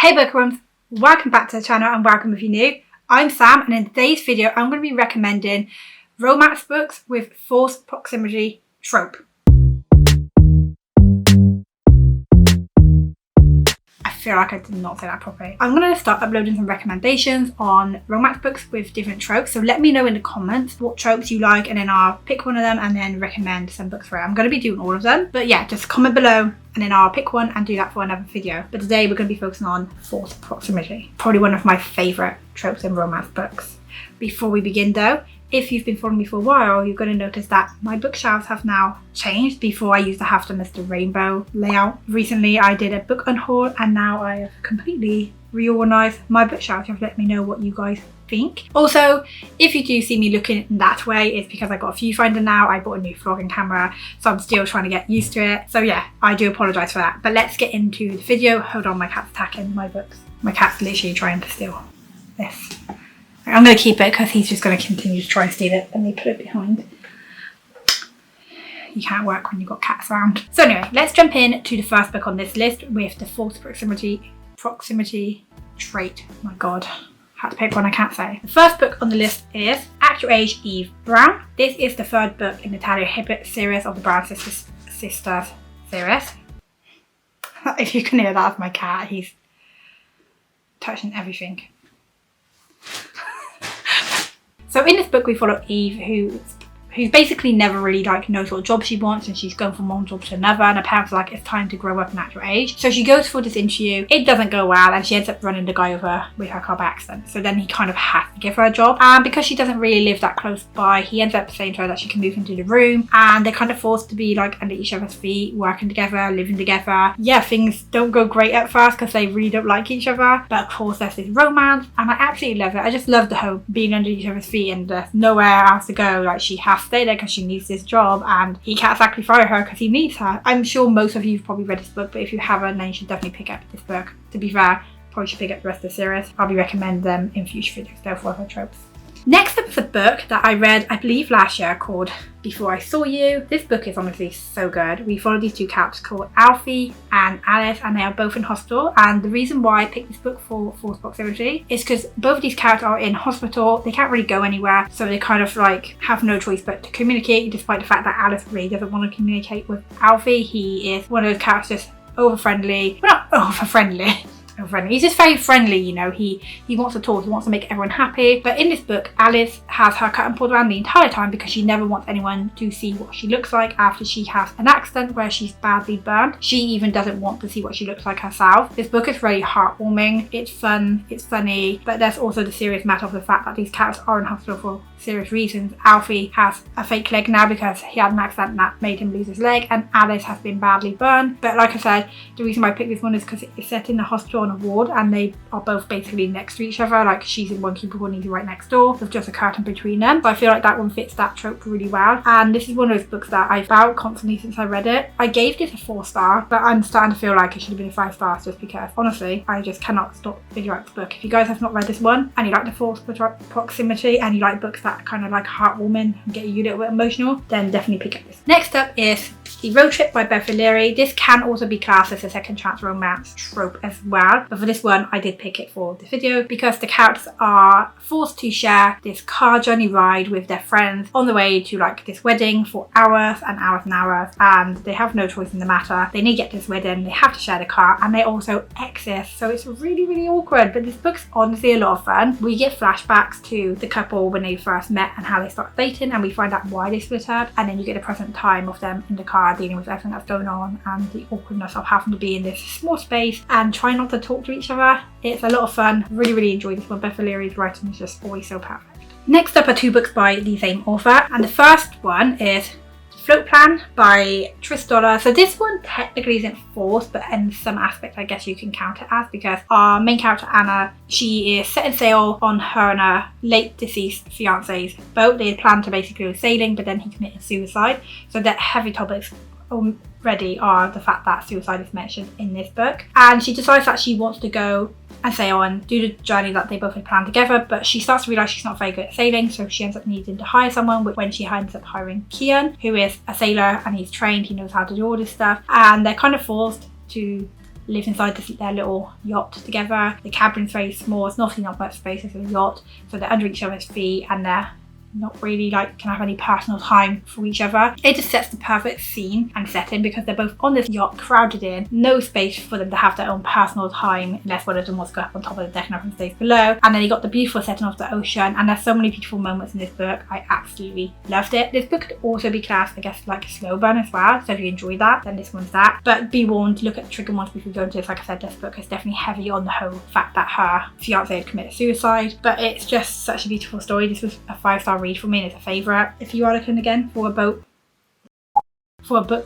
Hey bookworms, welcome back to the channel and welcome if you're new. I'm Sam and in today's video I'm going to be recommending romance books with forced proximity trope. I feel like I did not say that properly. I'm going to start uploading some recommendations on romance books with different tropes, so let me know in the comments what tropes you like and then I'll pick one of them and then recommend some books for it. I'm going to be doing all of them, but yeah, just comment below and then I'll pick one and do that for another video. But today we're going to be focusing on forced proximity, probably one of my favourite tropes in romance books. Before we begin though, if you've been following me for a while, you're going to notice that my bookshelves have now changed. Before I used to have them as the rainbow layout. Recently I did a book unhaul and now I have completely reorganised my bookshelves. You've let me know what you guys think. Also, if you do see me looking that way, it's because I got a viewfinder now. I bought a new vlogging camera, so I'm still trying to get used to it. So yeah, I do apologise for that. But let's get into the video. Hold on, my cat's attacking my books. My cat's literally trying to steal this. I'm going to keep it because he's just going to continue to try and steal it. Let me put it behind. You can't work when you've got cats around. So anyway, let's jump in to the first book on this list with the forced proximity trait. Oh my god, I had to pick one I can't say. The first book on the list is Act Your Age, Eve Brown. This is the third book in the Talia Hibbert series of the Brown Sisters series. If you can hear that, that's my cat. He's touching everything. So in this book we follow Eve, who's basically never really knows what job she wants, and she's going from one job to another, and her parents are like, it's time to grow up and act your age. So she goes for this interview, it doesn't go well, and she ends up running the guy over with her car by accident. So then he kind of has to give her a job, and because she doesn't really live that close by, he ends up saying to her that she can move into the room, and they're kind of forced to be like under each other's feet, working together, living together. Yeah, things don't go great at first because they really don't like each other, but of course there's this romance, and I absolutely love it. I just love the whole being under each other's feet and nowhere else to go. Like, she has to stay there because she needs this job and he can't exactly fire her because he needs her. I'm sure most of you have probably read this book, but if you haven't, then you should definitely pick up this book. To be fair, probably should pick up the rest of the series. I'll be recommending them in future videos. They're for her tropes. Next up is a book that I read, I believe last year, called Before I Saw You. This book is honestly so good. We follow these two characters called Alfie and Alice, and they are both in hospital. And the reason why I picked this book for forced proximity is because both of these characters are in hospital. They can't really go anywhere, so they kind of like have no choice but to communicate, despite the fact that Alice really doesn't want to communicate with Alfie. He is one of those characters, over-friendly. Well, not over-friendly. He's just very friendly, you know. He wants to talk, he wants to make everyone happy. But in this book, Alice has her curtain pulled around the entire time because she never wants anyone to see what she looks like after she has an accident where she's badly burned. She even doesn't want to see what she looks like herself. This book is very heartwarming, it's fun, it's funny, but there's also the serious matter of the fact that these characters are in hospital for serious reasons. Alfie has a fake leg now because he had an accident that made him lose his leg, and Alice has been badly burned. But like I said, the reason why I picked this one is because it's set in the hospital on a ward, and they are both basically next to each other. Like, she's in one cubicle and he's right next door with just a curtain between them. So I feel like that one fits that trope really well, and this is one of those books that I've felt constantly since I read it. I gave this a 4-star, but I'm starting to feel like it should have been a 5 stars just because honestly I just cannot stop thinking about this book. If you guys have not read this one and you like the forced proximity and you like books that kind of like heartwarming and get you a little bit emotional, then definitely pick up this. Next up is The Road Trip by Beth Leary. This can also be classed as a second chance romance trope as well, but for this one I did pick it for this video because the characters are forced to share this car journey ride with their friends on the way to like this wedding for hours and hours and hours, and they have no choice in the matter. They need to get to this wedding, they have to share the car, and they also exist, so it's really awkward. But this book's honestly a lot of fun. We get flashbacks to the couple when they first met and how they started dating, and we find out why they split up, and then you get the present time of them in the car dealing with everything that's going on and the awkwardness of having to be in this small space and try not to talk to each other. It's a lot of fun. Really enjoyed this one. Beth Leary's writing is just always so perfect. Next up are 2 books by the same author, and the first one is Float Plan by Tris Dollar. So this one technically isn't forced, but in some aspects I guess you can count it as, because our main character Anna, she is setting sail on her and her late deceased fiance's boat. They had planned to basically go sailing, but then he committed suicide. So that heavy topics already are the fact that suicide is mentioned in this book, and she decides that she wants to go and sail and do the journey that they both had planned together, but she starts to realise she's not very good at sailing, so she ends up needing to hire someone, when she ends up hiring Kian, who is a sailor and he's trained, he knows how to do all this stuff, and they're kind of forced to live inside their little yacht together. The cabin's very small, it's not much space, it's a yacht, so they're under each other's feet and they're not really like can have any personal time for each other. It just sets the perfect scene and setting because they're both on this yacht, crowded in, no space for them to have their own personal time unless one of them wants to go up on top of the deck and everyone stays below. And then you got the beautiful setting of the ocean, and there's so many beautiful moments in this book. I absolutely loved it. This book could also be classed, I guess, like a slow burn as well, so if you enjoy that, then this one's that. But be warned, look at the trigger warnings before you go into this. Like I said, this book is definitely heavy on the whole fact that her fiance had committed suicide, but it's just such a beautiful story. This was a 5-star read for me and it's a favourite. If you are looking again for a book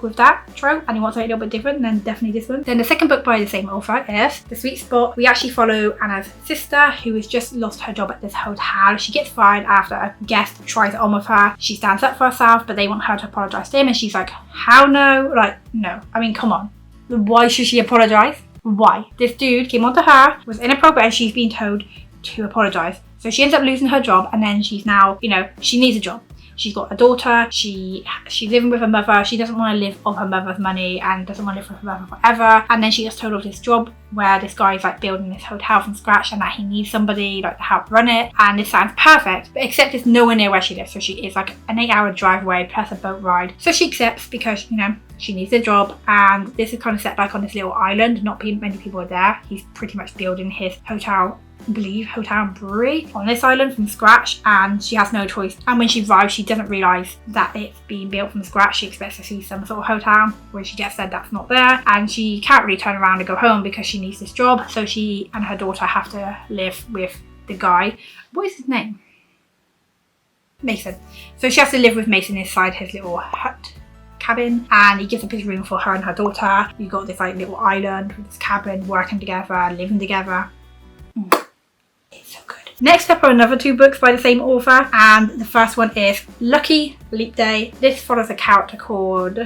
with that trope and you want something a little bit different, then definitely this one. Then the second book by the same author is The Sweet Spot. We actually follow Anna's sister who has just lost her job at this hotel. She gets fired after a guest tries it on with her. She stands up for herself, but they want her to apologise to him and she's like, how no? Like, no. I mean, come on. Why should she apologise? Why? This dude came onto her, was inappropriate, and she's been told to apologise. So she ends up losing her job, and then she's now, you know, she needs a job. She's got a daughter, she's living with her mother, she doesn't want to live off her mother's money and doesn't want to live with her mother forever. And then she gets told of this job where this guy is like building this hotel from scratch and that he needs somebody like to help run it. And it sounds perfect, but except it's nowhere near where she lives. So she is like an 8-hour drive away plus a boat ride. So she accepts because, you know, she needs a job, and this is kind of set like on this little island. Not many people are there. He's pretty much building his hotel, I believe, hotel and brewery on this island from scratch, and she has no choice. And when she arrives, she doesn't realise that it's being built from scratch. She expects to see some sort of hotel where she gets said that's not there, and she can't really turn around and go home because she needs this job. So she and her daughter have to live with the guy. What is his name? Mason. So she has to live with Mason inside his little hut cabin, and he gives up his room for her and her daughter. You've got this like little island with this cabin, working together, living together. It's so good. Next up are another 2 books by the same author, and the first one is Lucky Leap Day. This follows a character called,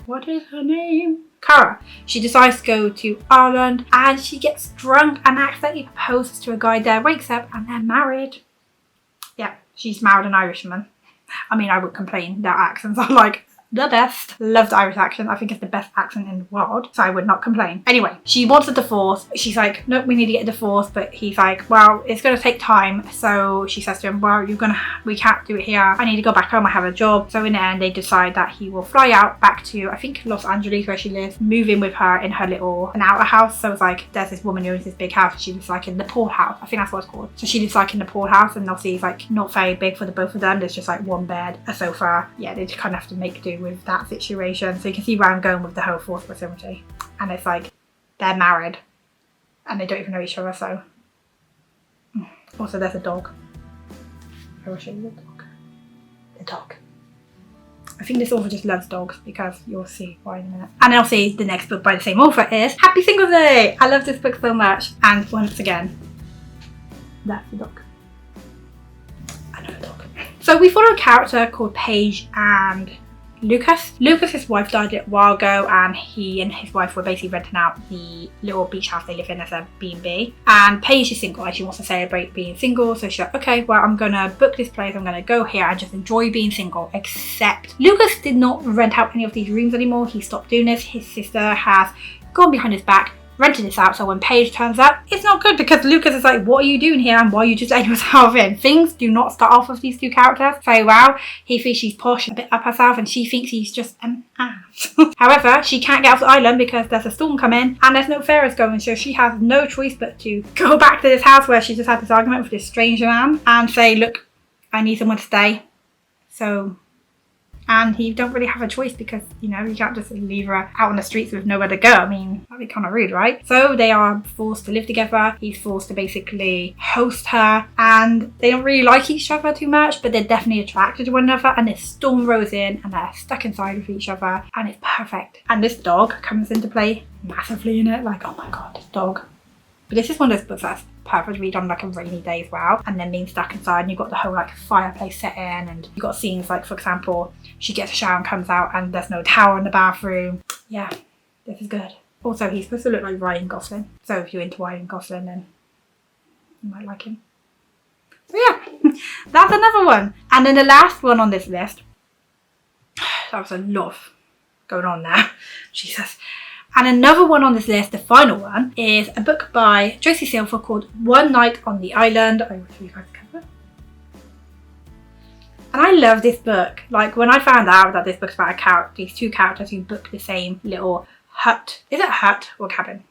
what is her name? Cara. She decides to go to Ireland and she gets drunk and accidentally proposes to a guy there, wakes up and they're married. Yeah, she's married an Irishman. I mean, I would complain, their accents are like the best. Love the Irish accent. I think it's the best accent in the world, so I would not complain. Anyway, she wants a divorce. She's like, nope, we need to get a divorce, but he's like, well, it's going to take time. So she says to him, well, we can't do it here. I need to go back home. I have a job. So in the end, they decide that he will fly out back to, I think, Los Angeles, where she lives, move in with her in her little, an outer house. So it's like, there's this woman who owns this big house. She lives like in the pool house. I think that's what it's called. So she lives like in the pool house, and obviously it's like not very big for the both of them. There's just like one bed, a sofa. Yeah, they just kind of have to make do with that situation. So you can see where I'm going with the whole forced proximity. And it's like, they're married and they don't even know each other, so. Also, there's a dog. I will show you the dog. The dog. I think this author just loves dogs, because you'll see why in a minute. And I'll see the next book by the same author is Happy Singles Day! I love this book so much. And once again, that's the dog. Another dog. So we follow a character called Paige and Lucas. Lucas's wife died a little while ago, and he and his wife were basically renting out the little beach house they live in as a B&B. And Paige is single and she wants to celebrate being single, so she's like, okay, well, I'm gonna book this place, I'm gonna go here and just enjoy being single. Except Lucas did not rent out any of these rooms anymore. He stopped doing this. His sister has gone behind his back, rented this out, so when Paige turns up, it's not good, because Lucas is like, what are you doing here and why are you just letting yourself in? Things do not start off with these 2 characters very well. He thinks she's posh, a bit up herself, and she thinks he's just an ass. However, she can't get off the island because there's a storm coming and there's no ferries going, so she has no choice but to go back to this house where she just had this argument with this stranger man and say, look, I need someone to stay. So, and he don't really have a choice, because, you know, you can't just leave her out on the streets with nowhere to go. I mean, that'd be kind of rude, right? So they are forced to live together. He's forced to basically host her, and they don't really like each other too much, but they're definitely attracted to one another. And this storm rolls in and they're stuck inside with each other, and it's perfect. And this dog comes into play massively in it. Like, oh my god, this dog. But this is one of those books that's perfect to read on like a rainy day as well, and then being stuck inside, and you've got the whole like fireplace set in, and you've got scenes like, for example, she gets a shower and comes out and there's no towel in the bathroom. Yeah, this is good. Also, he's supposed to look like Ryan Gosling, so if you're into Ryan Gosling, then you might like him. So yeah, that's another one. And then the last one on this list, that was a lot going on there, Jesus. And another one on this list, the final one, is a book by Josie Silver called One Night on the Island. I will show you guys the cover. And I love this book. Like, when I found out that this book's about these two characters who book the same little hut. Is it a hut or cabin?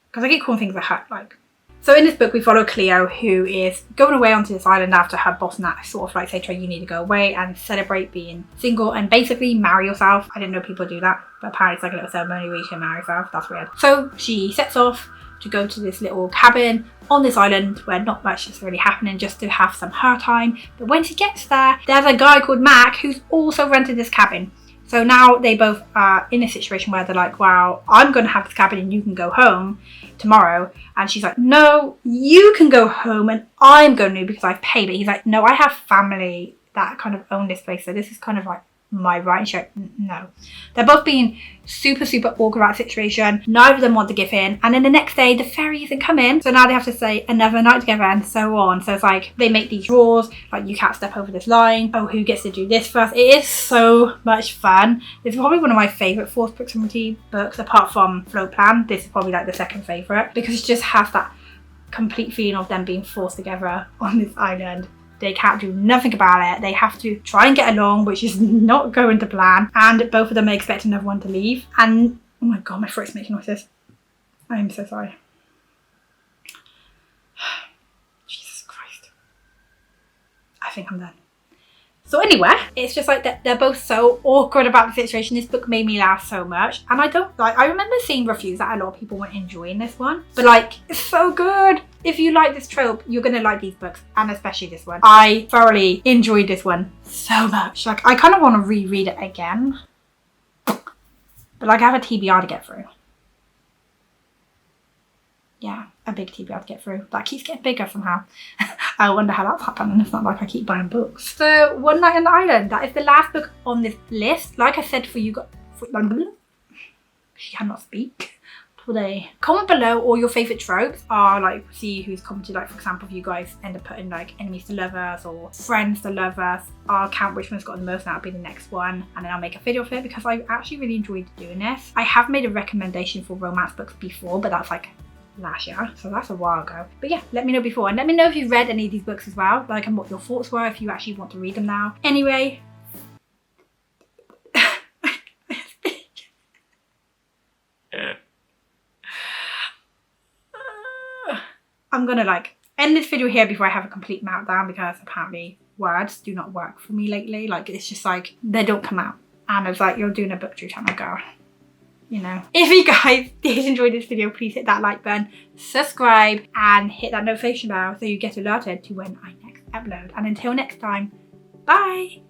Because I keep calling things a hut, like. So in this book, we follow Cleo, who is going away onto this island after her boss and that sort of like say to her, you need to go away and celebrate being single and basically marry yourself. I didn't know people do that, but apparently it's like a little ceremony where you can marry yourself. That's weird. So she sets off to go to this little cabin on this island where not much is really happening, just to have some her time. But when she gets there, there's a guy called Mac who's also rented this cabin. So now they both are in a situation where they're like, wow, I'm going to have this cabin and you can go home tomorrow. And she's like, no, you can go home and I'm going to because I've paid. But he's like, no, I have family that kind of own this place. So this is kind of like my right. And she's like, no. They're both being super awkward about the situation. Neither of them want to give in. And then the next day, the ferry isn't coming. So now they have to stay another night together and so on. So it's like, they make these rules. Like, you can't step over this line. Oh, who gets to do this first? It is so much fun. It's probably one of my favourite forced proximity books, apart from Flow Plan. This is probably like the second favourite, because it just has that complete feeling of them being forced together on this island. They can't do nothing about it. They have to try and get along, which is not going to plan. And both of them are expecting another one to leave. And oh my god, my throat's making noises. I am so sorry. Jesus Christ. I think I'm done. So anyway, it's just like they're both so awkward about the situation. This book made me laugh so much. And I remember seeing reviews that a lot of people weren't enjoying this one. But like, it's so good. If you like this trope, you're going to like these books. And especially this one. I thoroughly enjoyed this one so much. Like, I kind of want to reread it again. But like, I have a TBR to get through. Yeah, a big TBR to get through. That keeps getting bigger somehow. I wonder how that's happening. It's not like I keep buying books. So, One Night on the Island. That is the last book on this list. Like I said, for you guys... She cannot speak today. Comment below all your favourite tropes. Like, see who's commented. Like, for example, if you guys end up putting like enemies to lovers or friends to lovers, I'll count which one's got the most and that'll be the next one. And then I'll make a video of it because I actually really enjoyed doing this. I have made a recommendation for romance books before, but that's like last year, so that's a while ago. But yeah, let me know before, and let me know if you've read any of these books as well, like, and what your thoughts were, if you actually want to read them now. Anyway, I'm gonna like end this video here before I have a complete meltdown, because apparently words do not work for me lately. Like, it's just like they don't come out, and I was like, you're doing a book review, time, girl. You know, if you guys did enjoy this video, please hit that like button, subscribe, and hit that notification bell so you get alerted to when I next upload. And until next time, bye.